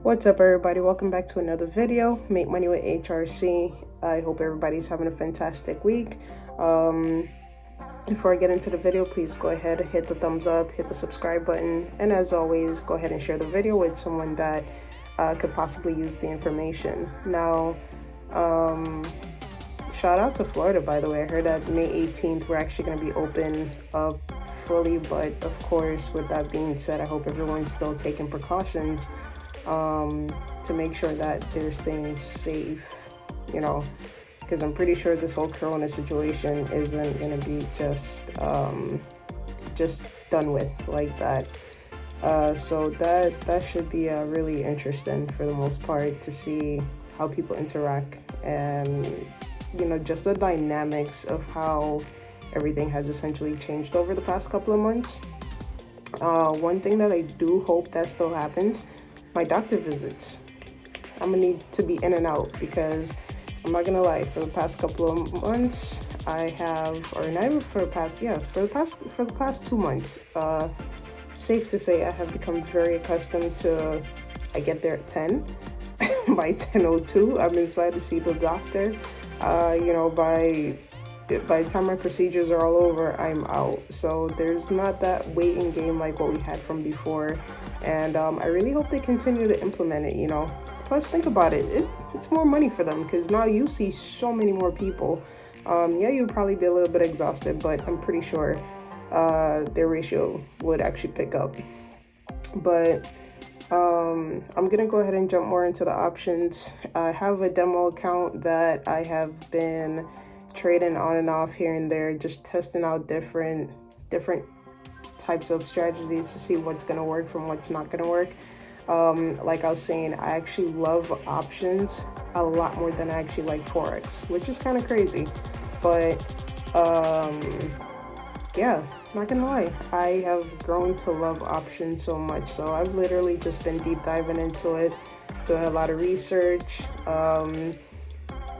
What's up, everybody? Welcome back to another video. Make money with HRC. I hope everybody's having a fantastic week. Before I get into the video, please go ahead and hit the thumbs up, hit the subscribe button, and as always, go ahead and share the video with someone that could possibly use the information. Now, shout out to Florida, by the way. I heard that May 18th we're actually going to be open up fully, but of course, with that being said, I hope everyone's still taking precautions to make sure that they're staying safe, you know, because I'm pretty sure this whole corona situation isn't going to be just done with like that. So that should be really interesting for the most part to see how people interact and, you know, just the dynamics of how everything has essentially changed over the past couple of months. One thing that I do hope that still happens, my doctor visits. I'm gonna need to be in and out because I'm not gonna lie, for the past couple of months I have, or not even for the past, yeah, for the past 2 months, safe to say I have become very accustomed to, I get there at 10. By 10:02 I'm inside to see the doctor. You know, by the time my procedures are all over, I'm out. So there's not that waiting game like what we had from before. And I really hope they continue to implement it, you know. Plus, think about it, it's more money for them because now you see so many more people. Yeah, you'll probably be a little bit exhausted, but I'm pretty sure their ratio would actually pick up. But I'm gonna go ahead and jump more into the options. I have a demo account that I have been trading on and off here and there, just testing out different types of strategies to see what's going to work from what's not going to work. Like I was saying, I actually love options a lot more than I actually like Forex, which is kind of crazy. But yeah, not gonna lie, I have grown to love options so much. So I've literally just been deep diving into it, doing a lot of research.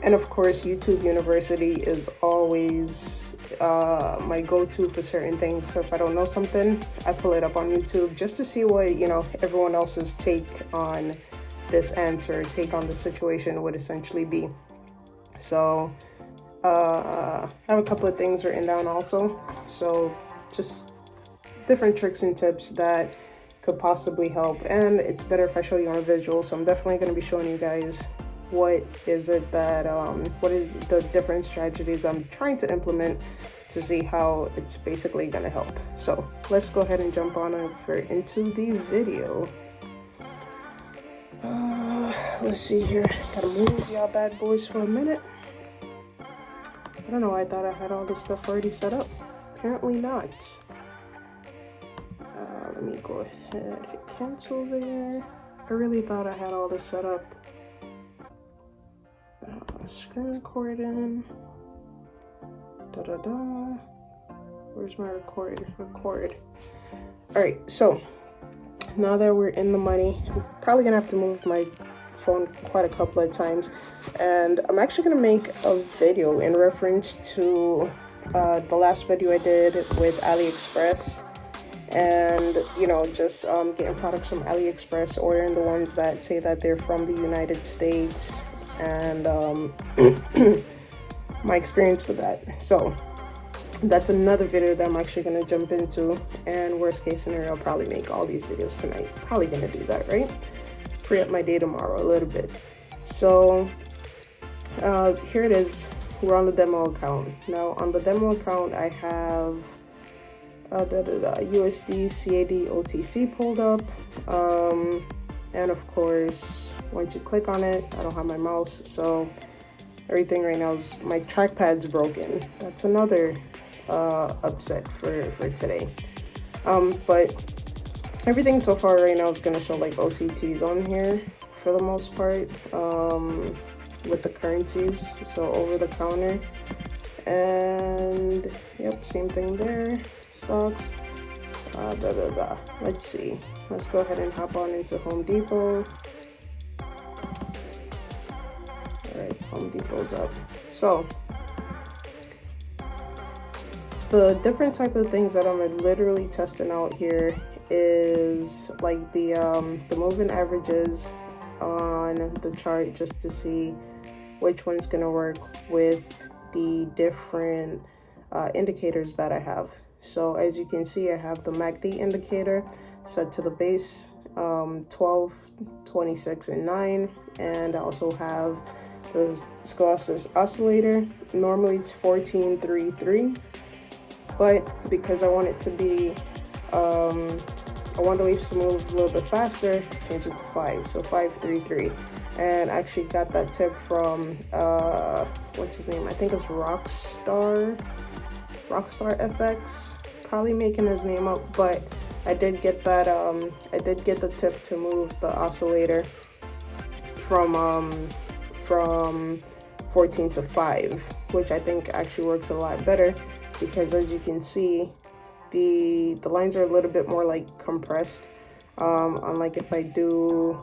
And of course, YouTube University is always my go-to for certain things. So if I don't know something, I pull it up on YouTube just to see what, you know, everyone else's take on this answer, take on the situation would essentially be. So I have a couple of things written down also. So just different tricks and tips that could possibly help. And it's better if I show you on a visual. So I'm definitely going to be showing you guys what is it that what is the different strategies I'm trying to implement to see how it's basically going to help. So let's go ahead and jump on over into the video. Let's see here, gotta move y'all bad boys for a minute. I don't know, I thought I had all this stuff already set up. Apparently not. Let me go ahead, hit cancel there. I really thought I had all this set up. Screen recording. Where's my record? All right, so now that we're in the money, I'm probably gonna have to move my phone quite a couple of times, and I'm actually gonna make a video in reference to the last video I did with AliExpress, and you know, just getting products from AliExpress, ordering the ones that say that they're from the United States, and my experience with that. So that's another video that I'm actually going to jump into, and worst case scenario, I'll probably make all these videos tonight. Probably going to do that, right? Free up my day tomorrow a little bit. So here it is. We're on the demo account. Now on the demo account, I have USD, CAD, OTC pulled up. And of course, once you click on it, I don't have my mouse, so everything right now is, my trackpad's broken. That's another upset for today. But everything so far right now is gonna show like OCTs on here for the most part, with the currencies, so over the counter. And yep, same thing there, stocks. Let's see. Let's go ahead and hop on into Home Depot. All right, Home Depot's up. So the different type of things that I'm literally testing out here is like the moving averages on the chart just to see which one's going to work with the different indicators that I have. So as you can see, I have the MACD indicator set to the base 12, 26, and 9, and I also have the Scholastic oscillator. Normally it's 14, 3, 3, but because I want it to be I want the waves to move a little bit faster, change it to 5, so 5, 3, 3. And I actually got that tip from what's his name? I think it's Rockstar FX, probably making his name up, but I did get that I did get the tip to move the oscillator from 14 to 5, which I think actually works a lot better, because as you can see, the lines are a little bit more like compressed, unlike if I do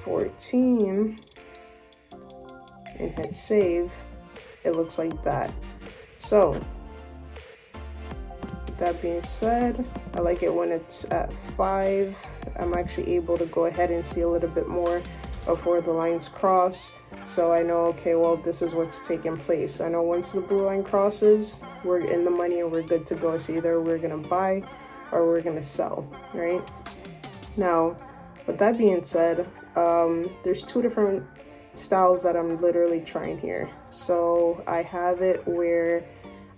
14 and hit save, it looks like that. So that being said, I like it when it's at 5. I'm actually able to go ahead and see a little bit more of where the lines cross, so I know, okay, well, this is what's taking place. I know once the blue line crosses, we're in the money and we're good to go. So either we're gonna buy or we're gonna sell, right? Now, with that being said, there's two different styles that I'm literally trying here. So I have it where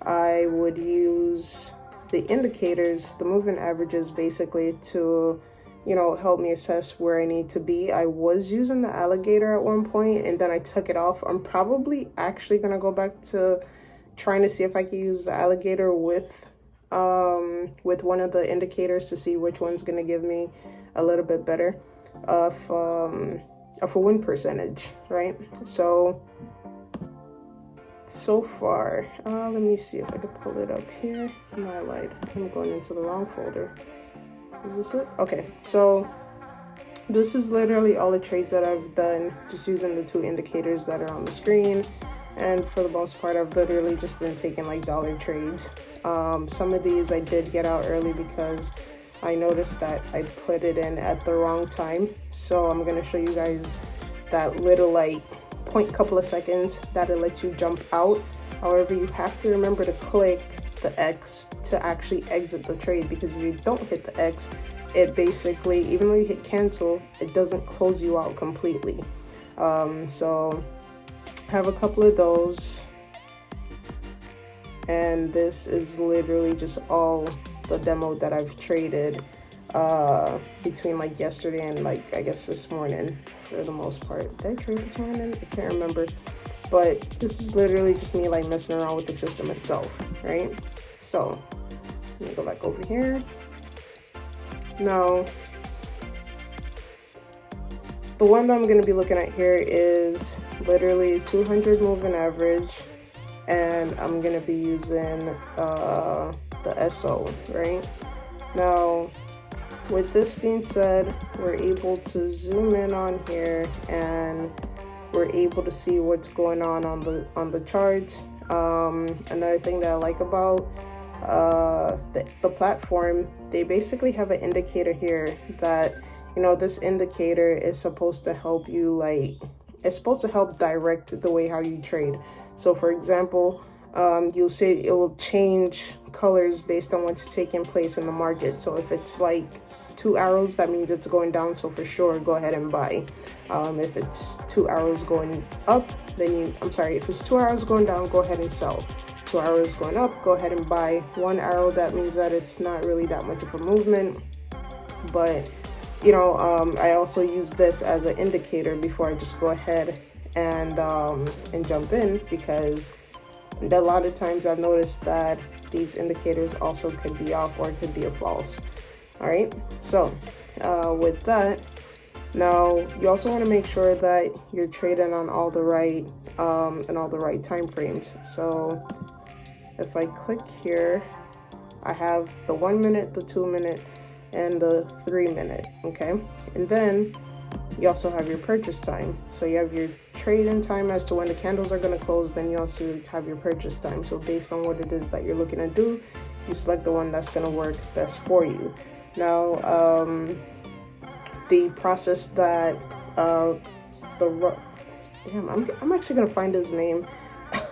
I would use the indicators, the moving averages, basically to, you know, help me assess where I need to be. I was using the alligator at one point and then I took it off. I'm probably actually gonna go back to trying to see if I can use the alligator with one of the indicators to see which one's gonna give me a little bit better of a win percentage, right? So far, let me see if I can pull it up here. No, I lied. I'm going into the wrong folder. Is this it? Okay, so this is literally all the trades that I've done just using the two indicators that are on the screen. And for the most part, I've literally just been taking like dollar trades. Some of these I did get out early because I noticed that I put it in at the wrong time. So I'm going to show you guys that little like couple of seconds that it lets you jump out. However, you have to remember to click the X to actually exit the trade, because if you don't hit the X, it basically, even though you hit cancel, it doesn't close you out completely. So I have a couple of those, and this is literally just all the demo that I've traded between like yesterday and like I guess this morning for the most part. Did I trade this morning? I can't remember. But this is literally just me like messing around with the system itself, right? So let me go back over here. Now, the one that I'm going to be looking at here is literally 200 moving average, and I'm going to be using the SO, right? Now, with this being said, we're able to zoom in on here and we're able to see what's going on the charts. Another thing that I like about the platform, they basically have an indicator here that, you know, this indicator is supposed to help you, like, it's supposed to help direct the way how you trade. So for example, you'll see it will change colors based on what's taking place in the market. So if it's like 2 arrows, that means it's going down, so for sure go ahead and buy. If it's 2 arrows going up, then if it's 2 arrows going down, go ahead and sell. 2 arrows going up, go ahead and buy. 1 arrow, that means that it's not really that much of a movement. But you know, I also use this as an indicator before I just go ahead and jump in, because a lot of times I've noticed that these indicators also could be off or it could be a false. All right, so with that, now you also want to make sure that you're trading on all the right and all the right time frames. So if I click here, I have the 1 minute, the 2 minute, and the 3 minute. Okay, and then you also have your purchase time. So you have your trade-in time as to when the candles are going to close, then you also have your purchase time. So based on what it is that you're looking to do, you select the one that's going to work best for you. Now, the process that I'm actually gonna find his name,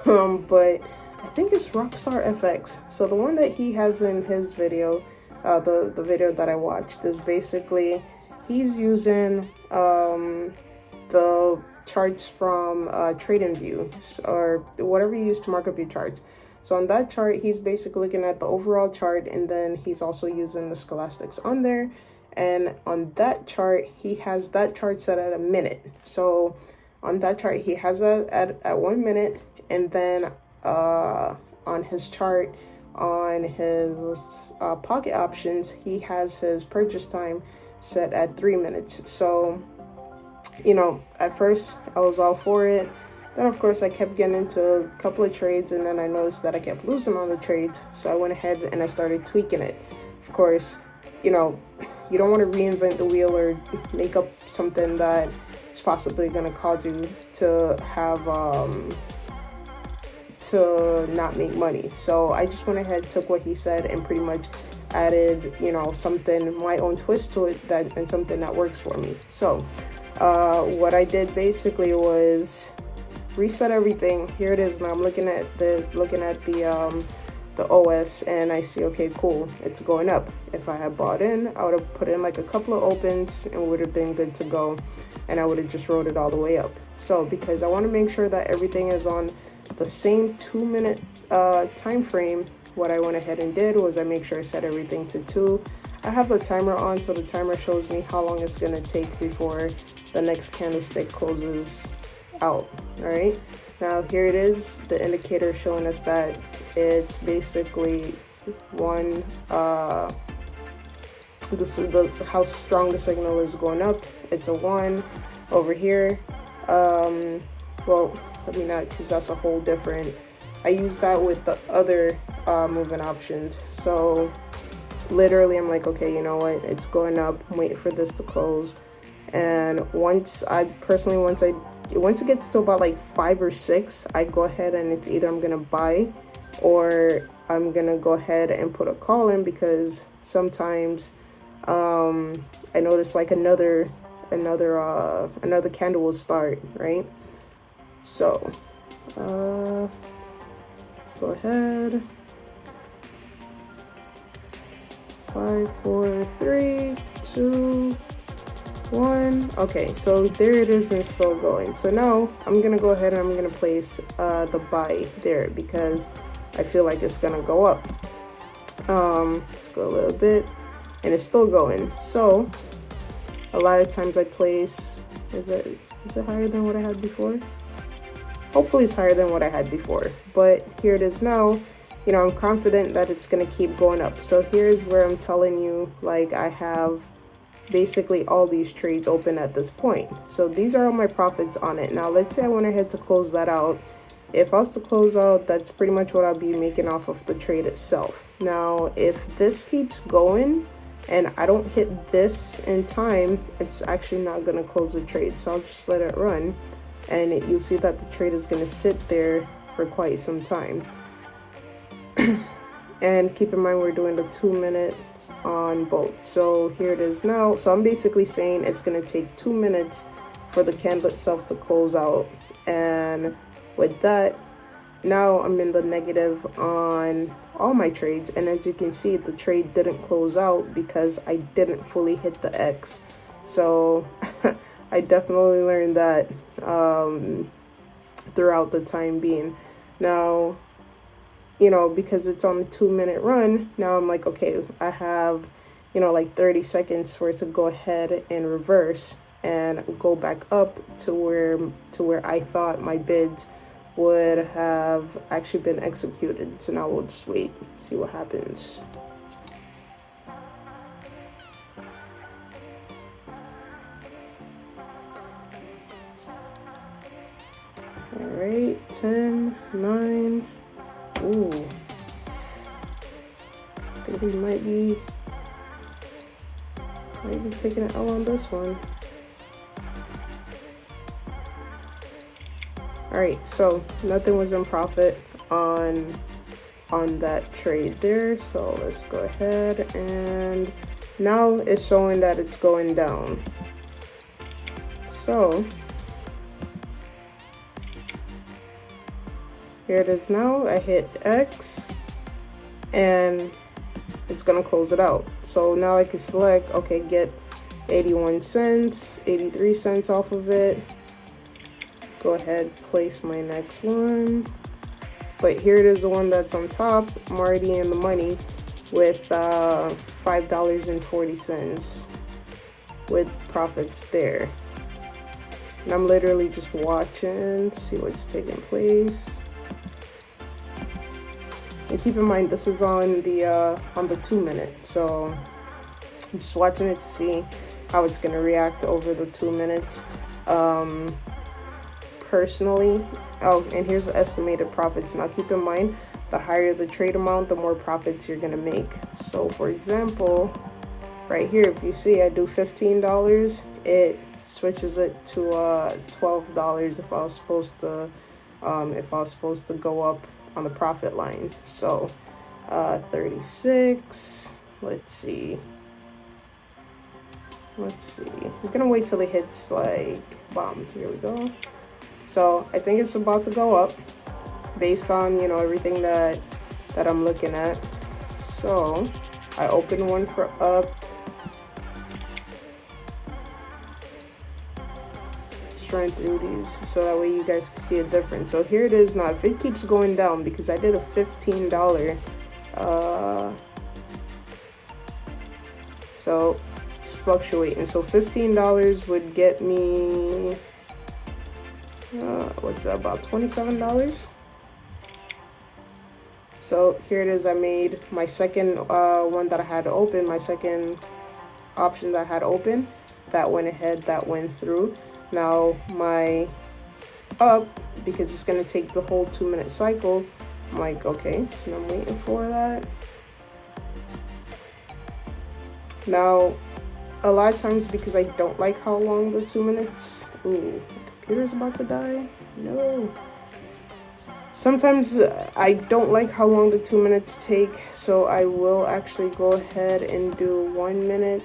but I think it's Rockstar FX. So the one that he has in his video, the video that I watched, is basically he's using the charts from TradingView or whatever you use to mark up your charts. So on that chart, he's basically looking at the overall chart, and then he's also using the scholastics on there. And on that chart, he has that chart set at a minute. So on that chart, he has it at 1 minute, and then on his chart, on his pocket options, he has his purchase time set at 3 minutes. So, you know, at first I was all for it. Then of course I kept getting into a couple of trades, and then I noticed that I kept losing on the trades. So I went ahead and I started tweaking it. Of course, you know, you don't want to reinvent the wheel or make up something that is possibly going to cause you to have to not make money. So I just went ahead, took what he said, and pretty much added, you know, something, my own twist to it, that and something that works for me. So what I did basically was reset everything. Here it is. Now I'm looking at the OS, and I see, okay, cool, it's going up. If I had bought in, I would have put in like a couple of opens and would have been good to go, and I would have just rode it all the way up. So because I want to make sure that everything is on the same 2 minute time frame, what I went ahead and did was I make sure I set everything to 2. I have the timer on, so the timer shows me how long it's going to take before the next candlestick closes out. All right, now here it is, the indicator showing us that it's basically one this is how strong the signal is going up. It's a 1 over here. Well, let me not, because that's a whole different, I use that with the other movement options. So literally I'm like, okay, you know what, it's going up, I'm waiting for this to close. And once it gets to about like 5 or 6, I go ahead and it's either I'm gonna buy or I'm gonna go ahead and put a call in, because sometimes I notice like another candle will start, right? So let's go ahead. 5, 4, 3, 2, 1. Okay, so there it is, and still going. So now I'm gonna go ahead and I'm gonna place the buy there, because I feel like it's gonna go up. Let's go a little bit, and it's still going. So a lot of times I place, is it higher than what I had before? Hopefully it's higher than what I had before, but here it is now. You know, I'm confident that it's gonna keep going up. So here's where I'm telling you, like, I have basically all these trades open at this point. So these are all my profits on it. Now let's say I went ahead to close that out. If I was to close out, that's pretty much what I'll be making off of the trade itself. Now if this keeps going and I don't hit this in time, it's actually not going to close the trade. So I'll just let it run, and you'll see that the trade is going to sit there for quite some time. And keep in mind, we're doing the 2 minute on both. So here it is now. So I'm basically saying it's going to take 2 minutes for the candle itself to close out. And with that, now I'm in the negative on all my trades. And as you can see, the trade didn't close out because I didn't fully hit the X. So I definitely learned that throughout the time being. Now, you know, because it's on a 2 minute run, now I'm like, okay, I have, you know, like 30 seconds for it to go ahead and reverse and go back up to where I thought my bids would have actually been executed. So now we'll just wait, see what happens. All right, 10, 9. Ooh, I think we might be taking an L on this one. All right, so nothing was in profit on that trade there. So let's go ahead, and now it's showing that it's going down. So here it is now. I hit X and it's gonna close it out. So now I can select, okay, get 81 cents, 83 cents off of it. Go ahead, place my next one. But here it is, the one that's on top. I'm already in the money with $5.40 with profits there. And I'm literally just watching, see what's taking place. And keep in mind, this is on the 2 minute, so I'm just watching it to see how it's gonna react over the 2 minutes. Personally, oh, and here's the estimated profits. Now keep in mind, the higher the trade amount, the more profits you're gonna make. So for example, right here, if you see I do $15, it switches it to $12 if I was supposed to go up on the profit line. So 36, let's see, we're gonna wait till it hits like bomb. Here we go. So I think it's about to go up based on, you know, everything that I'm looking at. So I open one for up. Just run through these so that way you guys can see a difference. So here it is now. If it keeps going down, because I did a $15, so it's fluctuating. So $15 would get me what's that, about $27. So here it is. I made my second one that I had open, my second option that I had open, that went ahead, that went through. Now my up, because it's going to take the whole 2 minute cycle, I'm like, okay, so I'm waiting for that. Now a lot of times, because I don't like how long the 2 minutes, ooh, computer's about to die. No. Sometimes I don't like how long the 2 minutes take, so I will actually go ahead and do 1 minute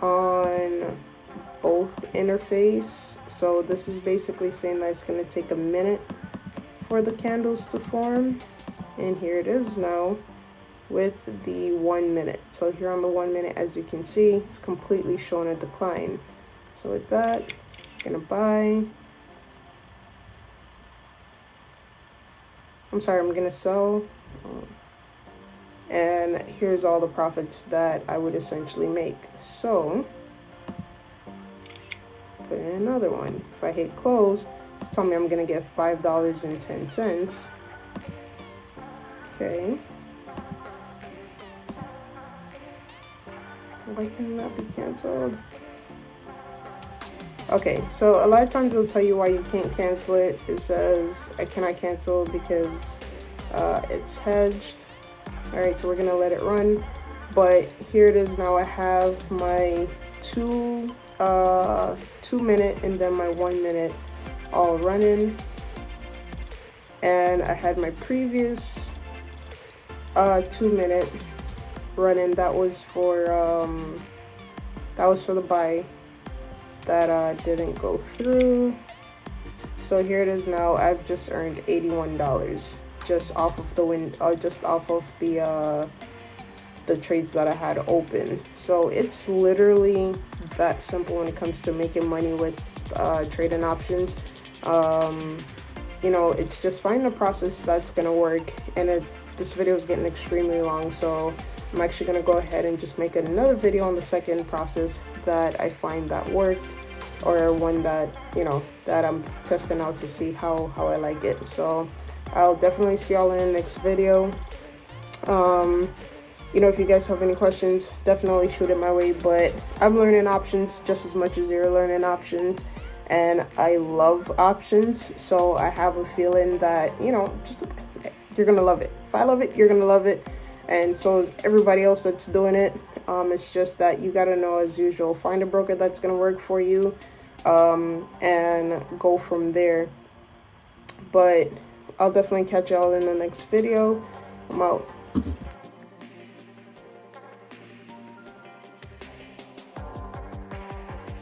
on both interface. So this is basically saying that it's going to take a minute for the candles to form, and here it is now with the 1 minute. So here on the 1 minute, as you can see, it's completely showing a decline. So with that, I'm gonna buy. I'm sorry, I'm gonna sell. And here's all the profits that I would essentially make. So put in another one. If I hit close, it's telling me I'm gonna get $5.10. Okay. Why can that be canceled? Okay, so a lot of times it'll tell you why you can't cancel it. It says I cannot cancel because it's hedged. All right, so we're gonna let it run. But here it is now. I have my 2 minute and then my 1 minute all running, and I had my previous 2 minute running. That was for the buy that didn't go through. So here it is now. I've just earned $81 just off of the trades that I had open. So it's literally that simple when it comes to making money with trading options. You know, it's just finding a process that's gonna work. And this video is getting extremely long, so I'm actually gonna go ahead and just make another video on the second process that I find that worked, or one that, you know, that I'm testing out to see how I like it. So I'll definitely see y'all in the next video. You know, if you guys have any questions, definitely shoot it my way. But I'm learning options just as much as you're learning options, and I love options. So I have a feeling that, you know, just you're gonna love it. If I love it, you're gonna love it, and so is everybody else that's doing it. It's just that you gotta know, as usual, find a broker that's gonna work for you, and go from there. But I'll definitely catch y'all in the next video. I'm out.